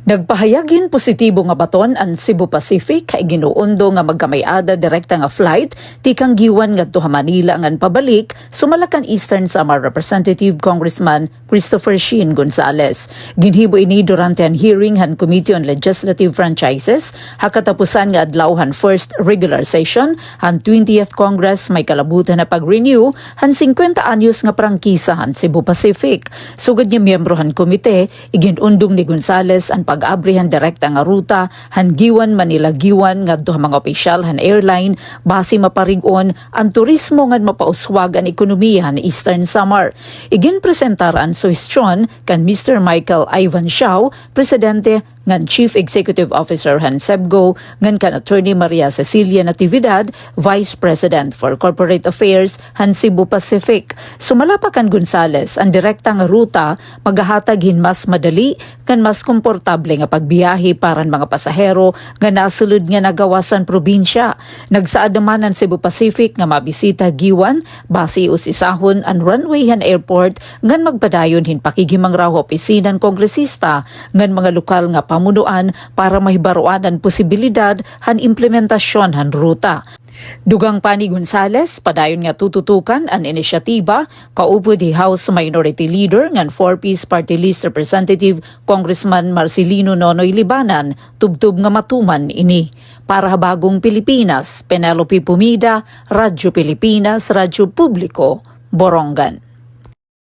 Nagpahayagin positibo nga baton ang Cebu Pacific kay ginuundo nga magkamayada direkta nga flight tikang giwan ngadto ha Manila ngan pabalik sumalakan Eastern Samar Representative Congressman Christopher Shin Gonzales. Ginhibo ini durante ang hearing han Committee on Legislative Franchises hakatapusan nga adlawhan first regular session han 20th Congress may kalabutan na pag-renew han 50 anyos nga prangkisa han Cebu Pacific. Sugod niya miyembro han komite iginundong ni Gonzales ang pag-abrihan direkta nga ruta han Giwan Manila Giwan ngadto mga opisyal han airline base maparig-on ang turismo ngan mapauswag ang ekonomiya han Eastern Samar. Iginpresentar ang suhestyon kan Mr. Michael Ivan Shaw, presidente ngan Chief Executive Officer han SEBGO ngan kan Attorney Maria Cecilia Natividad, Vice President for Corporate Affairs han Cebu Pacific. Sumala pa kan Gonzales ang direkta nga ruta magahatag hin mas madali kan mas komportable nga pagbiyahe para mga pasahero nga nasulod nga nagawasan probinsya. Nagsaad naman ang Cebu Pacific nga mabisita Giwan base usisahon ang runway han airport ngan magpadayon hin pakigimang raw opisinang kongresista ngan mga lokal nga pamunuan para mahibaruan ang posibilidad han implementasyon han ruta. Dugang pa ni Gonzales, padayon nga tututukan ang inisyatiba kaupo di House Minority Leader ngan 4-piece Party List Representative Congressman Marcelino Nonoy Libanan, tubtub nga matuman ini. Para Bagong Pilipinas, Penelope Pumida, Radyo Pilipinas, Radyo Publiko, Borongan.